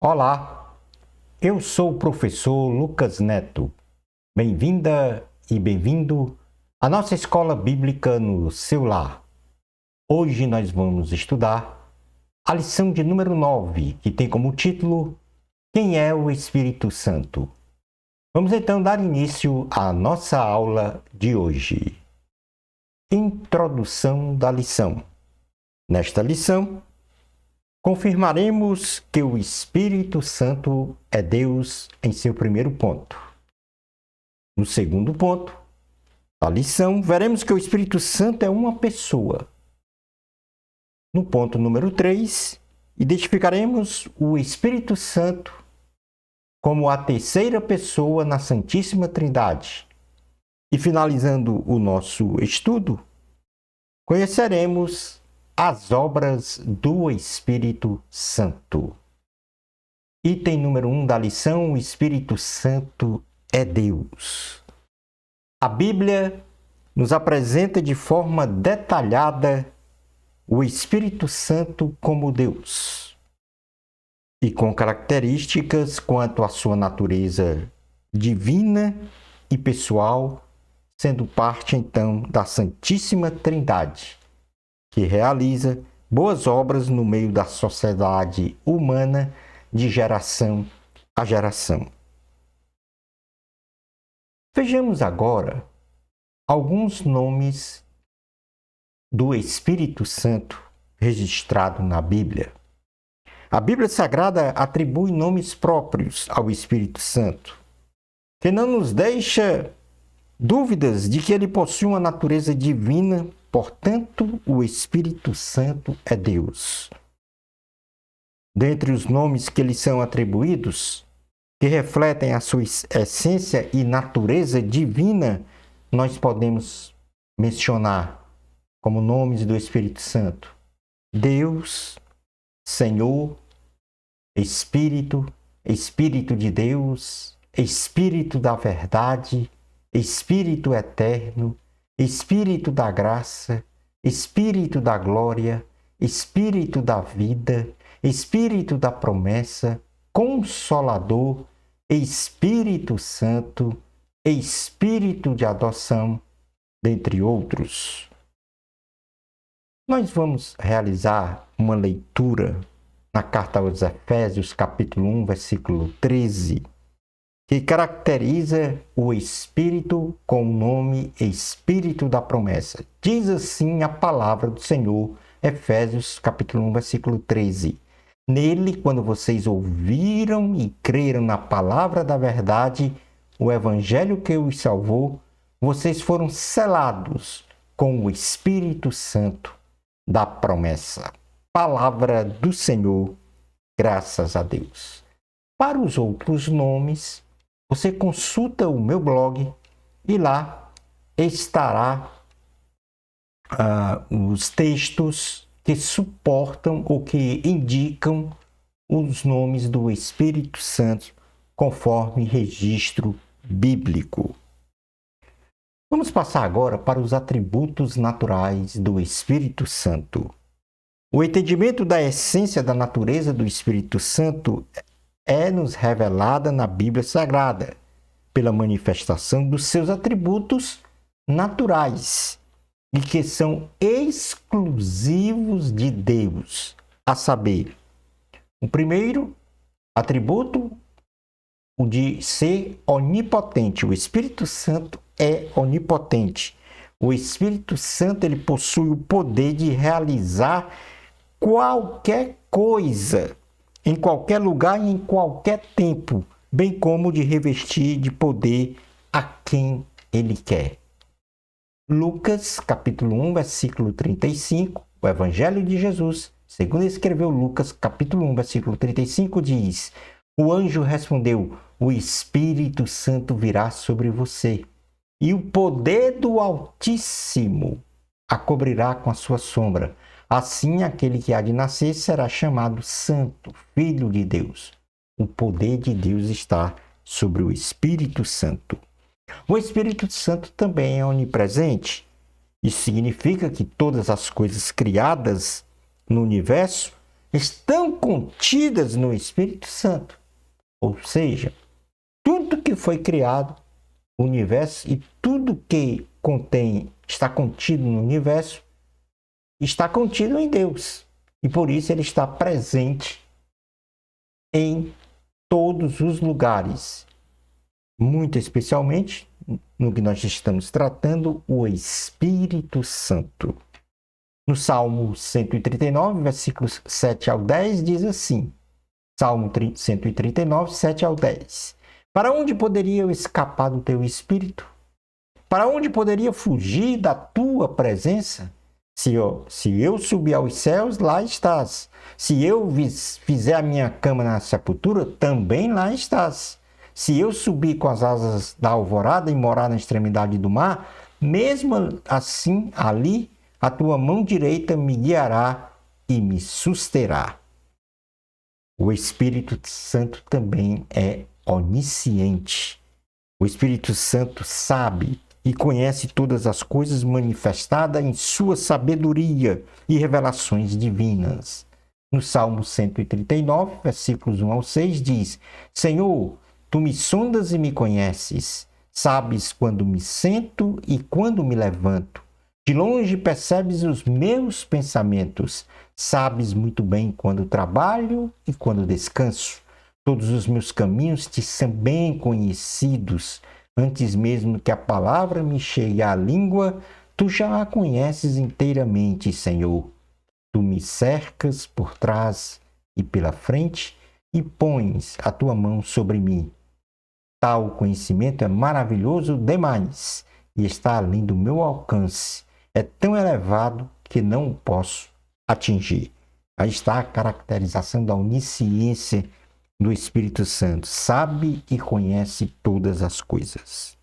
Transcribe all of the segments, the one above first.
Olá, eu sou o professor Lucas Neto. Bem-vinda e bem-vindo à nossa escola bíblica no seu lar. Hoje nós vamos estudar a lição de número 9, que tem como título Quem é o Espírito Santo? Vamos então dar início à nossa aula de hoje. Introdução da lição. Nesta lição, confirmaremos que o Espírito Santo é Deus em seu primeiro ponto. No segundo ponto da lição, veremos que o Espírito Santo é uma pessoa. No ponto número 3, identificaremos o Espírito Santo como a terceira pessoa na Santíssima Trindade. E finalizando o nosso estudo, conheceremos as obras do Espírito Santo. Item número 1 da lição: o Espírito Santo é Deus. A Bíblia nos apresenta de forma detalhada o Espírito Santo como Deus e com características quanto à sua natureza divina e pessoal, sendo parte então da Santíssima Trindade, que realiza boas obras no meio da sociedade humana de geração a geração. Vejamos agora alguns nomes do Espírito Santo registrado na Bíblia. A Bíblia Sagrada atribui nomes próprios ao Espírito Santo, que não nos deixa dúvidas de que ele possui uma natureza divina. Portanto, o Espírito Santo é Deus. Dentre os nomes que lhe são atribuídos, que refletem a sua essência e natureza divina, nós podemos mencionar como nomes do Espírito Santo: Deus, Senhor, Espírito, Espírito de Deus, Espírito da verdade, Espírito eterno, Espírito da graça, Espírito da glória, Espírito da vida, Espírito da promessa, Consolador, Espírito Santo, Espírito de adoção, dentre outros. Nós vamos realizar uma leitura na carta aos Efésios, capítulo 1, versículo 13, que caracteriza o Espírito com o nome Espírito da promessa. Diz assim a palavra do Senhor, Efésios capítulo 1, versículo 13. Nele, quando vocês ouviram e creram na palavra da verdade, o evangelho que os salvou, vocês foram selados com o Espírito Santo da promessa. Palavra do Senhor, graças a Deus. Para os outros nomes, você consulta o meu blog e lá estará os textos que suportam ou que indicam os nomes do Espírito Santo conforme registro bíblico. Vamos passar agora para os atributos naturais do Espírito Santo. O entendimento da essência da natureza do Espírito Santo é-nos revelada na Bíblia Sagrada, pela manifestação dos seus atributos naturais, e que são exclusivos de Deus, a saber, o primeiro atributo, o de ser onipotente. O Espírito Santo é onipotente. O Espírito Santo ele possui o poder de realizar qualquer coisa, em qualquer lugar e em qualquer tempo, bem como de revestir de poder a quem ele quer. Lucas, capítulo 1, versículo 35, o Evangelho de Jesus, segundo escreveu Lucas, capítulo 1, versículo 35, diz: O anjo respondeu: O Espírito Santo virá sobre você, e o poder do Altíssimo a cobrirá com a sua sombra. Assim, aquele que há de nascer será chamado Santo, Filho de Deus. O poder de Deus está sobre o Espírito Santo. O Espírito Santo também é onipresente. Isso significa que todas as coisas criadas no universo estão contidas no Espírito Santo. Ou seja, tudo que foi criado, o universo e tudo que está contido no universo, está contido em Deus. E por isso ele está presente em todos os lugares. Muito especialmente no que nós estamos tratando, o Espírito Santo. No Salmo 139, versículos 7 ao 10, diz assim, Salmo 139, 7 ao 10. Para onde poderia eu escapar do teu Espírito? Para onde poderia fugir da tua presença? Se eu subir aos céus, lá estás. Se eu fizer a minha cama na sepultura, também lá estás. Se eu subir com as asas da alvorada e morar na extremidade do mar, mesmo assim, ali, a tua mão direita me guiará e me susterá. O Espírito Santo também é onisciente. O Espírito Santo sabe e conhece todas as coisas manifestadas em sua sabedoria e revelações divinas. No Salmo 139, versículos 1 ao 6, diz: Senhor, tu me sondas e me conheces, sabes quando me sento e quando me levanto. De longe percebes os meus pensamentos, sabes muito bem quando trabalho e quando descanso. Todos os meus caminhos te são bem conhecidos. Antes mesmo que a palavra me chegue à língua, tu já a conheces inteiramente, Senhor. Tu me cercas por trás e pela frente e pões a tua mão sobre mim. Tal conhecimento é maravilhoso demais e está além do meu alcance. É tão elevado que não o posso atingir. Aí está a caracterização da onisciência do Espírito Santo. Sabe e conhece todas as coisas.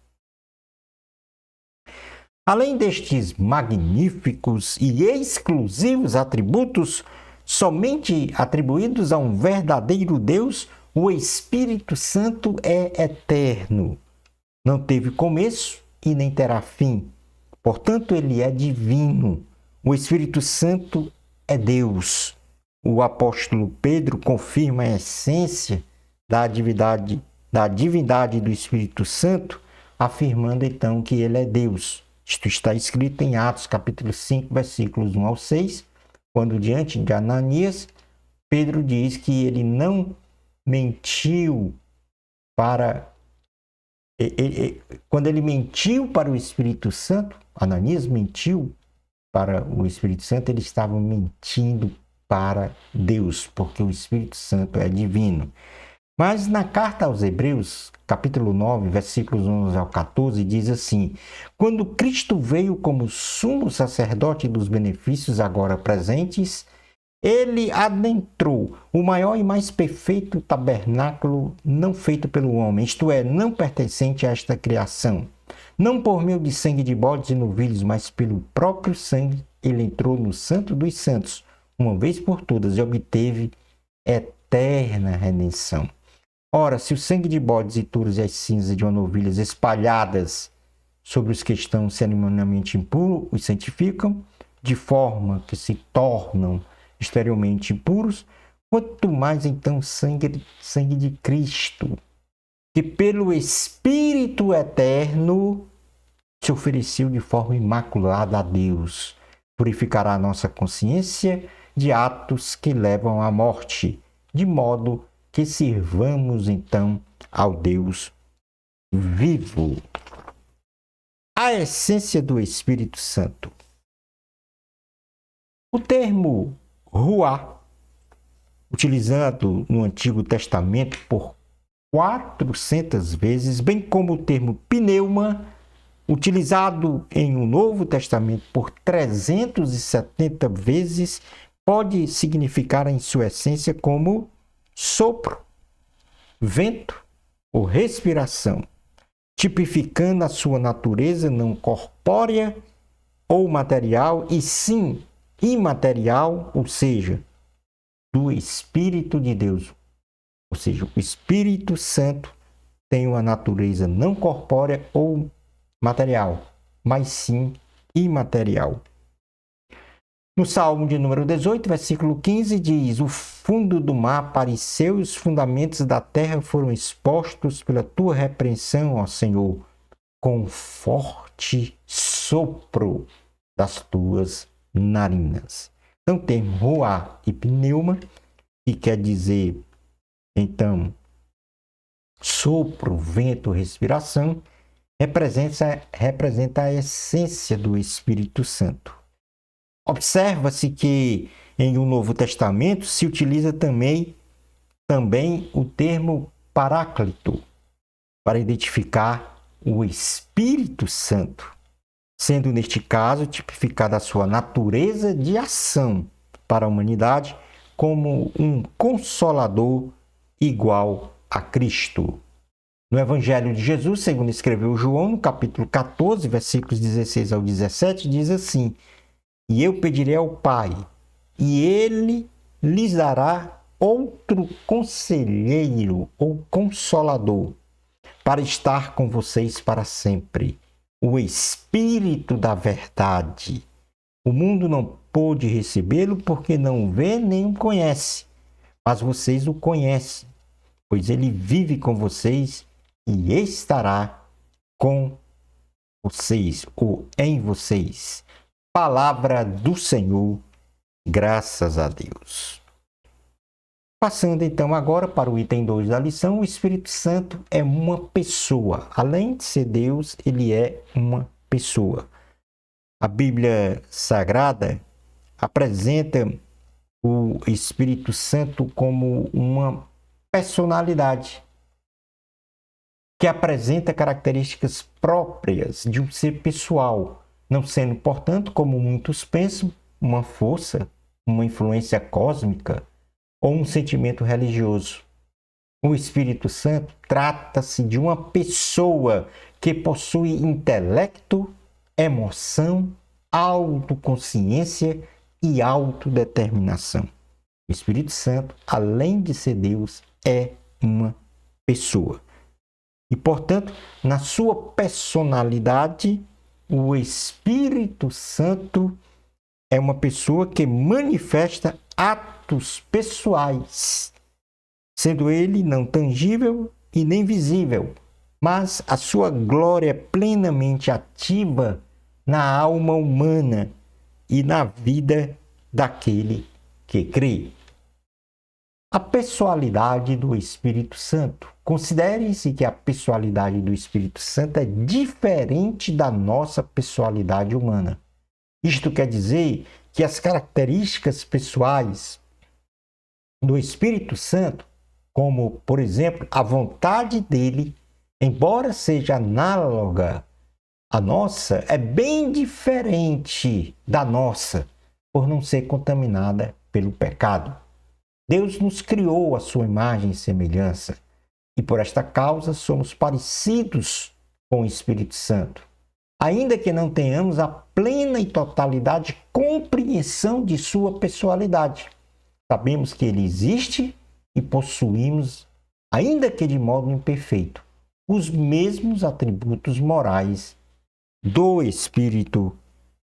Além destes magníficos e exclusivos atributos, somente atribuídos a um verdadeiro Deus, o Espírito Santo é eterno. Não teve começo e nem terá fim. Portanto, ele é divino. O Espírito Santo é Deus. O apóstolo Pedro confirma a essência da divindade do Espírito Santo, afirmando então que ele é Deus. Isto está escrito em Atos capítulo 5, versículos 1 ao 6, quando diante de Ananias, Pedro diz que ele não mentiu quando ele mentiu para o Espírito Santo, Ananias mentiu para o Espírito Santo, ele estava mentindo para Deus, porque o Espírito Santo é divino. Mas na carta aos Hebreus, capítulo 9, versículos 11 ao 14, diz assim: Quando Cristo veio como sumo sacerdote dos benefícios agora presentes, ele adentrou o maior e mais perfeito tabernáculo não feito pelo homem, isto é, não pertencente a esta criação. Não por meio de sangue de bodes e novilhos, mas pelo próprio sangue, ele entrou no Santo dos Santos, uma vez por todas, e obteve eterna redenção. Ora, se o sangue de bodes e touros e as cinzas de uma novilha espalhadas sobre os que estão cerimonialmente impuros os santificam, de forma que se tornam exteriormente impuros, quanto mais então sangue de Cristo, que pelo Espírito eterno se ofereceu de forma imaculada a Deus, purificará a nossa consciência de atos que levam à morte, de modo que sirvamos então ao Deus vivo. A essência do Espírito Santo. O termo ruá, utilizado no Antigo Testamento por 400 vezes, bem como o termo pneuma, utilizado em o Novo Testamento por 370 vezes, pode significar em sua essência como sopro, vento ou respiração, tipificando a sua natureza não corpórea ou material, e sim imaterial, ou seja, do Espírito de Deus. Ou seja, o Espírito Santo tem uma natureza não corpórea ou material, mas sim imaterial. No Salmo de número 18, versículo 15, diz: o fundo do mar apareceu e os fundamentos da terra foram expostos pela tua repreensão, ó Senhor, com forte sopro das tuas narinas. Então, o termo ruá e pneuma, que quer dizer, então, sopro, vento, respiração, representa a essência do Espírito Santo. Observa-se que em o Novo Testamento se utiliza também o termo Paráclito para identificar o Espírito Santo, sendo neste caso tipificada a sua natureza de ação para a humanidade como um consolador igual a Cristo. No Evangelho de Jesus, segundo escreveu João, no capítulo 14, versículos 16 ao 17, diz assim: e eu pedirei ao Pai, e ele lhes dará outro conselheiro ou consolador, para estar com vocês para sempre, o Espírito da verdade. O mundo não pôde recebê-lo porque não o vê nem o conhece, mas vocês o conhecem, pois ele vive com vocês e estará com vocês ou em vocês. Palavra do Senhor, graças a Deus. Passando então agora para o item 2 da lição, o Espírito Santo é uma pessoa. Além de ser Deus, ele é uma pessoa. A Bíblia Sagrada apresenta o Espírito Santo como uma personalidade que apresenta características próprias de um ser pessoal, não sendo, portanto, como muitos pensam, uma força, uma influência cósmica ou um sentimento religioso. O Espírito Santo trata-se de uma pessoa que possui intelecto, emoção, autoconsciência e autodeterminação. O Espírito Santo, além de ser Deus, é uma pessoa. E, portanto, na sua personalidade, o Espírito Santo é uma pessoa que manifesta atos pessoais, sendo ele não tangível e nem visível, mas a sua glória é plenamente ativa na alma humana e na vida daquele que crê. A pessoalidade do Espírito Santo. Considere-se que a pessoalidade do Espírito Santo é diferente da nossa pessoalidade humana. Isto quer dizer que as características pessoais do Espírito Santo, como, por exemplo, a vontade dele, embora seja análoga à nossa, é bem diferente da nossa, por não ser contaminada pelo pecado. Deus nos criou à sua imagem e semelhança, e por esta causa somos parecidos com o Espírito Santo, ainda que não tenhamos a plena e totalidade compreensão de sua pessoalidade. Sabemos que ele existe e possuímos, ainda que de modo imperfeito, os mesmos atributos morais do Espírito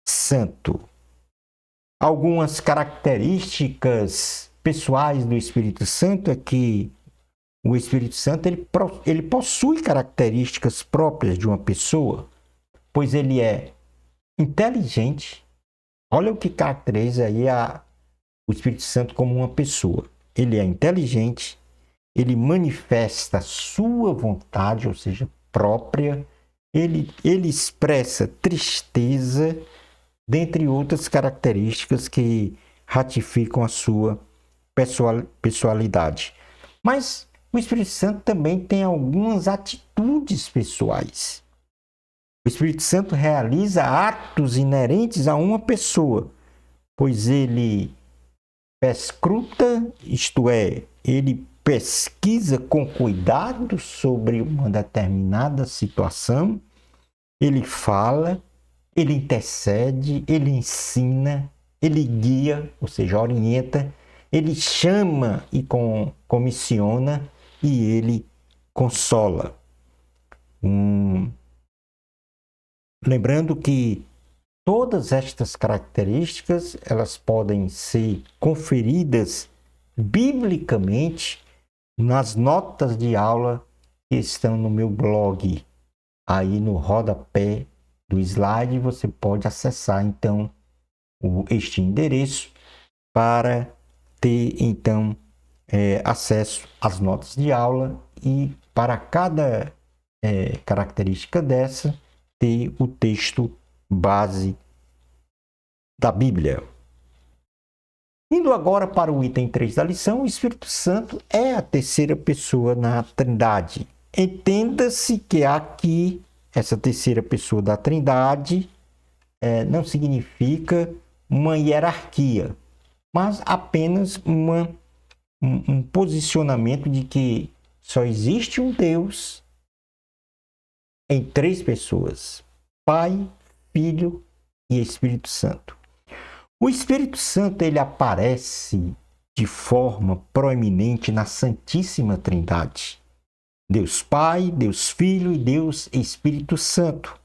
Santo. Algumas características pessoais do Espírito Santo é que o Espírito Santo ele possui características próprias de uma pessoa, pois ele é inteligente. Olha o que caracteriza aí o Espírito Santo como uma pessoa. Ele é inteligente, ele manifesta a sua vontade, ou seja, própria, ele expressa tristeza, dentre outras características que ratificam a sua pessoalidade. Mas o Espírito Santo também tem algumas atitudes pessoais. O Espírito Santo realiza atos inerentes a uma pessoa, pois ele perscruta, isto é, ele pesquisa com cuidado sobre uma determinada situação, ele fala, ele intercede, ele ensina, ele guia, ou seja, orienta, ele chama e comissiona e ele consola. Lembrando que todas estas características, elas podem ser conferidas biblicamente nas notas de aula que estão no meu blog. Aí no rodapé do slide você pode acessar então este endereço para ter então acesso às notas de aula e para cada característica dessa ter o texto base da Bíblia. Indo agora para o item 3 da lição, o Espírito Santo é a terceira pessoa na Trindade. Entenda-se que aqui, essa terceira pessoa da Trindade não significa uma hierarquia, mas apenas um posicionamento de que só existe um Deus em três pessoas: Pai, Filho e Espírito Santo. O Espírito Santo ele aparece de forma proeminente na Santíssima Trindade. Deus Pai, Deus Filho e Deus Espírito Santo.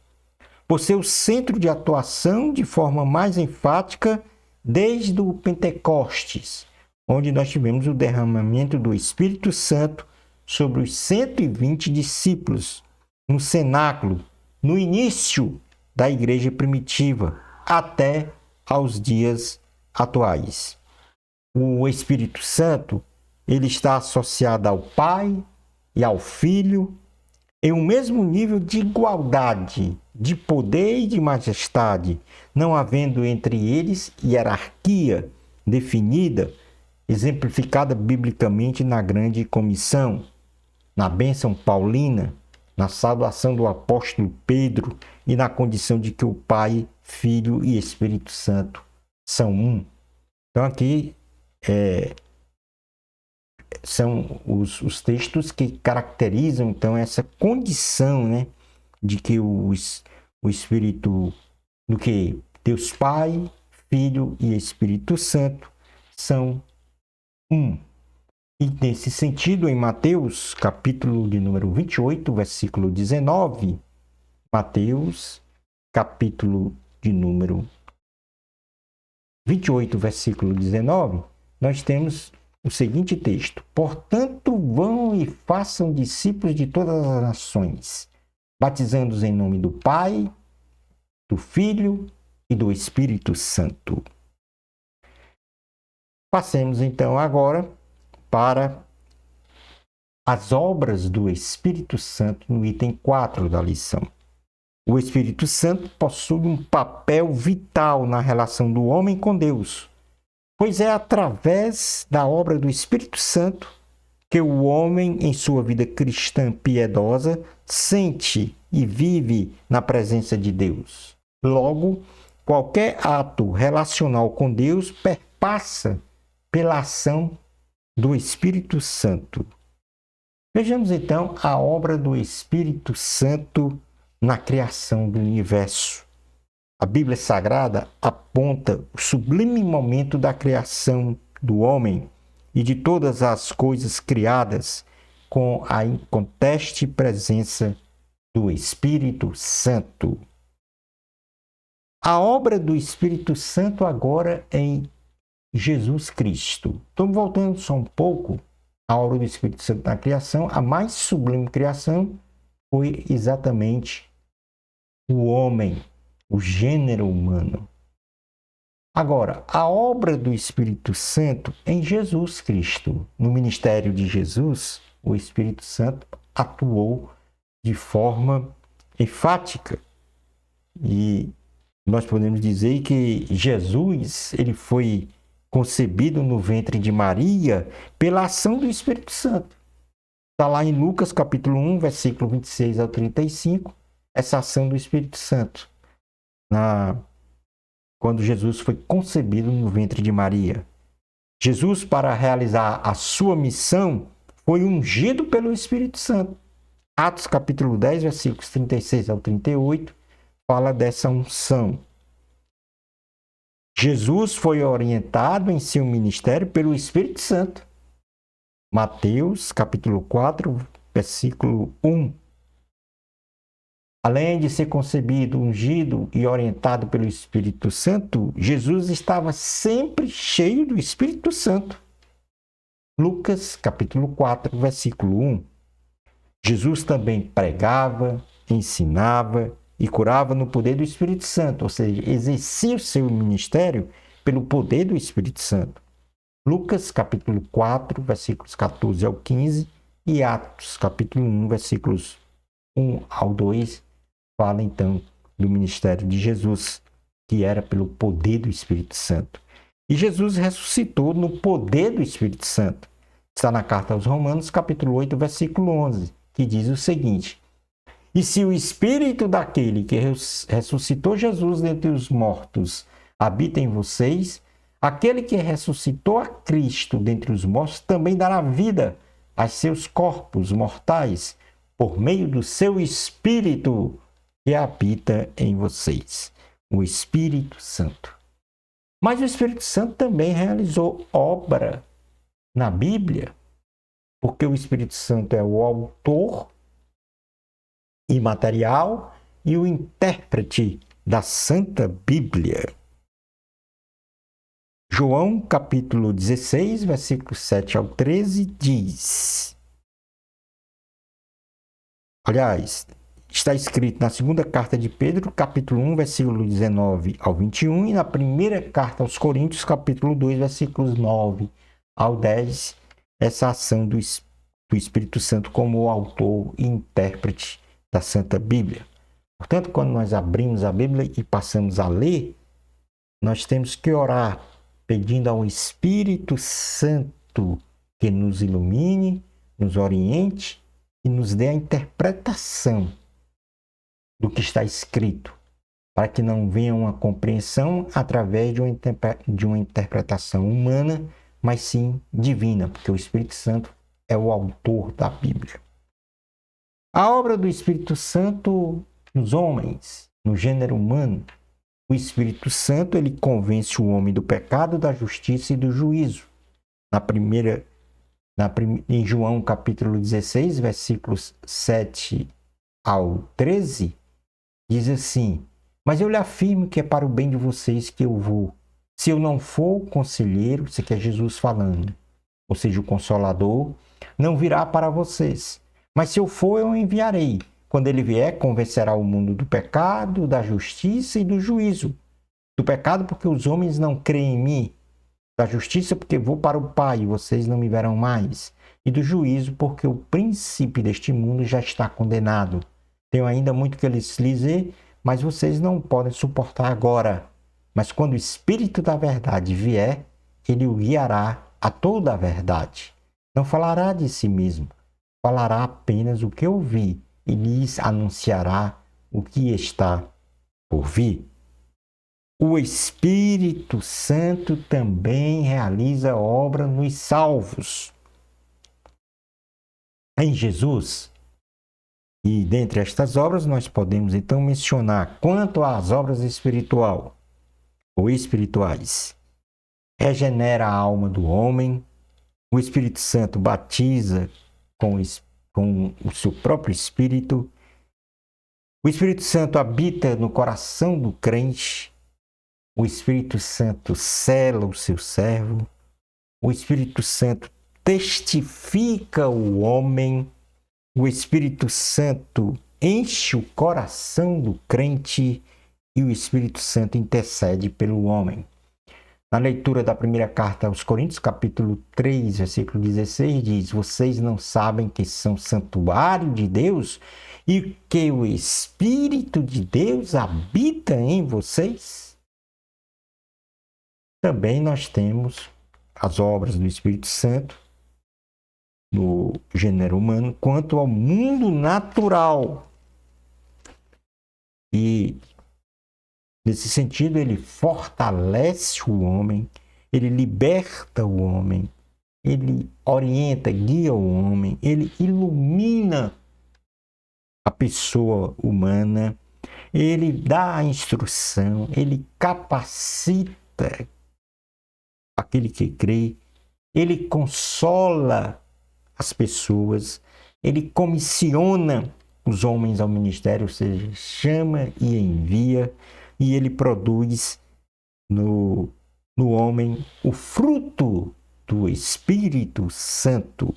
Por ser o centro de atuação de forma mais enfática desde o Pentecostes, onde nós tivemos o derramamento do Espírito Santo sobre os 120 discípulos, no cenáculo, no início da igreja primitiva, até aos dias atuais. O Espírito Santo, ele está associado ao Pai e ao Filho em um mesmo nível de igualdade, de poder e de majestade, não havendo entre eles hierarquia definida, exemplificada biblicamente na grande comissão, na bênção paulina, na saudação do apóstolo Pedro e na condição de que o Pai, Filho e Espírito Santo são um. Então aqui são os textos que caracterizam então essa condição, né, de que o Espírito, do que Deus Pai, Filho e Espírito Santo são um. E nesse sentido, em Mateus, capítulo de número 28, versículo 19, Mateus, capítulo de número 28, versículo 19, nós temos o seguinte texto: portanto, vão e façam discípulos de todas as nações, batizando-os em nome do Pai, do Filho e do Espírito Santo. Passemos então agora para as obras do Espírito Santo no item 4 da lição. O Espírito Santo possui um papel vital na relação do homem com Deus, pois é através da obra do Espírito Santo que o homem, em sua vida cristã piedosa, sente e vive na presença de Deus. Logo, qualquer ato relacional com Deus perpassa pela ação do Espírito Santo. Vejamos então a obra do Espírito Santo na criação do universo. A Bíblia Sagrada aponta o sublime momento da criação do homem e de todas as coisas criadas com a inconteste presença do Espírito Santo. A obra do Espírito Santo agora em Jesus Cristo. Estamos voltando só um pouco à obra do Espírito Santo na criação. A mais sublime criação foi exatamente o homem, o gênero humano. Agora, a obra do Espírito Santo em Jesus Cristo. No ministério de Jesus, o Espírito Santo atuou de forma enfática. E nós podemos dizer que Jesus, ele foi concebido no ventre de Maria pela ação do Espírito Santo. Está lá em Lucas capítulo 1, versículo 26 ao 35, essa ação do Espírito Santo, quando Jesus foi concebido no ventre de Maria. Jesus, para realizar a sua missão, foi ungido pelo Espírito Santo. Atos capítulo 10, versículos 36 ao 38, fala dessa unção. Jesus foi orientado em seu ministério pelo Espírito Santo. Mateus, capítulo 4, versículo 1. Além de ser concebido, ungido e orientado pelo Espírito Santo, Jesus estava sempre cheio do Espírito Santo. Lucas, capítulo 4, versículo 1. Jesus também pregava, ensinava e curava no poder do Espírito Santo, ou seja, exercia o seu ministério pelo poder do Espírito Santo. Lucas, capítulo 4, versículos 14 ao 15 e Atos, capítulo 1, versículos 1 ao 2, fala então do ministério de Jesus, que era pelo poder do Espírito Santo. E Jesus ressuscitou no poder do Espírito Santo. Está na carta aos Romanos, capítulo 8, versículo 11, que diz o seguinte: E se o Espírito daquele que ressuscitou Jesus dentre os mortos habita em vocês, aquele que ressuscitou a Cristo dentre os mortos também dará vida a seus corpos mortais por meio do seu Espírito que habita em vocês, o Espírito Santo. Mas o Espírito Santo também realizou obra na Bíblia, porque o Espírito Santo é o autor imaterial e o intérprete da Santa Bíblia. João, capítulo 16, versículos 7 ao 13, diz... Aliás, está escrito na segunda carta de Pedro, capítulo 1, versículo 19 ao 21, e na primeira carta aos Coríntios, capítulo 2, versículos 9 ao 10, essa ação do Espírito Santo como o autor e intérprete da Santa Bíblia. Portanto, quando nós abrimos a Bíblia e passamos a ler, nós temos que orar pedindo ao Espírito Santo que nos ilumine, nos oriente e nos dê a interpretação do que está escrito, para que não venha uma compreensão através de uma interpretação humana, mas sim divina, porque o Espírito Santo é o autor da Bíblia. A obra do Espírito Santo nos homens, no gênero humano, o Espírito Santo ele convence o homem do pecado, da justiça e do juízo. Em João capítulo 16, versículos 7 ao 13, diz assim: Mas eu lhe afirmo que é para o bem de vocês que eu vou. Se eu não for o conselheiro, isso aqui é Jesus falando, ou seja, o Consolador, não virá para vocês. Mas se eu for, eu o enviarei. Quando ele vier, convencerá o mundo do pecado, da justiça e do juízo. Do pecado, porque os homens não creem em mim. Da justiça, porque vou para o Pai e vocês não me verão mais. E do juízo, porque o príncipe deste mundo já está condenado. Tenho ainda muito que lhes dizer, mas vocês não podem suportar agora. Mas quando o Espírito da verdade vier, ele o guiará a toda a verdade. Não falará de si mesmo, falará apenas o que ouvi e lhes anunciará o que está por vir. O Espírito Santo também realiza obra nos salvos. Em Jesus, e dentre estas obras nós podemos então mencionar quanto às obras espirituais, regenera a alma do homem, o Espírito Santo batiza com o seu próprio Espírito, o Espírito Santo habita no coração do crente, o Espírito Santo sela o seu servo, o Espírito Santo testifica o homem, o Espírito Santo enche o coração do crente e o Espírito Santo intercede pelo homem. Na leitura da primeira carta aos Coríntios, capítulo 3, versículo 16, diz: Vocês não sabem que são santuário de Deus e que o Espírito de Deus habita em vocês? Também nós temos as obras do Espírito Santo no gênero humano quanto ao mundo natural. E nesse sentido, ele fortalece o homem, ele liberta o homem, ele orienta, guia o homem, ele ilumina a pessoa humana, ele dá a instrução, ele capacita aquele que crê, ele consola as pessoas, ele comissiona os homens ao ministério, ou seja, chama e envia, e ele produz no homem o fruto do Espírito Santo.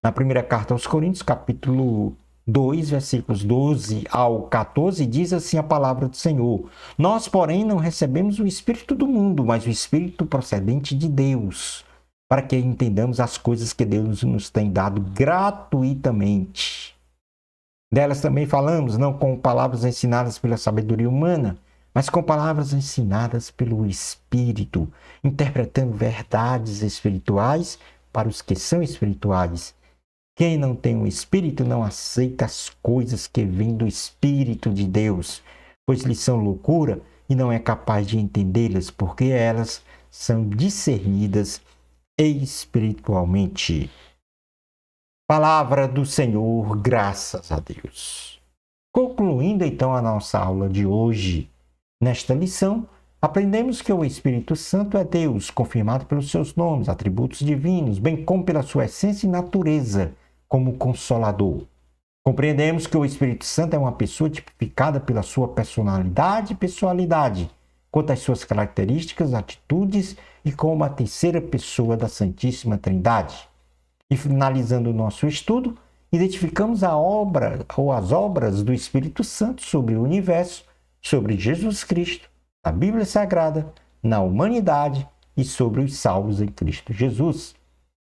Na primeira carta aos Coríntios, capítulo 2, versículos 12 ao 14, diz assim a palavra do Senhor: Nós, porém, não recebemos o Espírito do mundo, mas o Espírito procedente de Deus, para que entendamos as coisas que Deus nos tem dado gratuitamente. Delas também falamos, não com palavras ensinadas pela sabedoria humana, mas com palavras ensinadas pelo Espírito, interpretando verdades espirituais para os que são espirituais. Quem não tem o Espírito não aceita as coisas que vêm do Espírito de Deus, pois lhes são loucura e não é capaz de entendê-las, porque elas são discernidas espiritualmente. Palavra do Senhor, graças a Deus. Concluindo então a nossa aula de hoje, nesta lição, aprendemos que o Espírito Santo é Deus, confirmado pelos seus nomes, atributos divinos, bem como pela sua essência e natureza, como Consolador. Compreendemos que o Espírito Santo é uma pessoa tipificada pela sua personalidade e pessoalidade, quanto às suas características, atitudes e como a terceira pessoa da Santíssima Trindade. E finalizando o nosso estudo, identificamos a obra ou as obras do Espírito Santo sobre o universo, sobre Jesus Cristo, na Bíblia Sagrada, na humanidade e sobre os salvos em Cristo Jesus.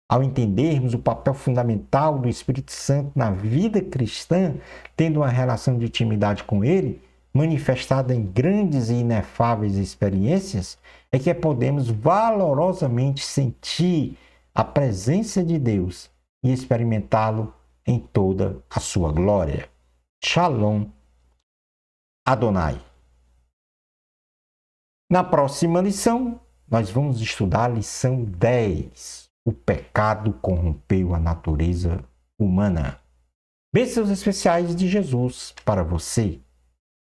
Ao entendermos o papel fundamental do Espírito Santo na vida cristã, tendo uma relação de intimidade com Ele, manifestada em grandes e inefáveis experiências, é que podemos valorosamente sentir a presença de Deus e experimentá-lo em toda a sua glória. Shalom Adonai. Na próxima lição, nós vamos estudar a lição 10. O pecado corrompeu a natureza humana. Bênçãos especiais de Jesus para você.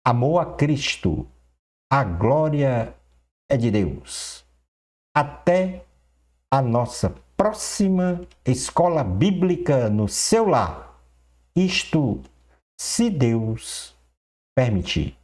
Amor a Cristo. A glória é de Deus. Até a nossa próxima escola bíblica no seu lar. Isto, se Deus permitir.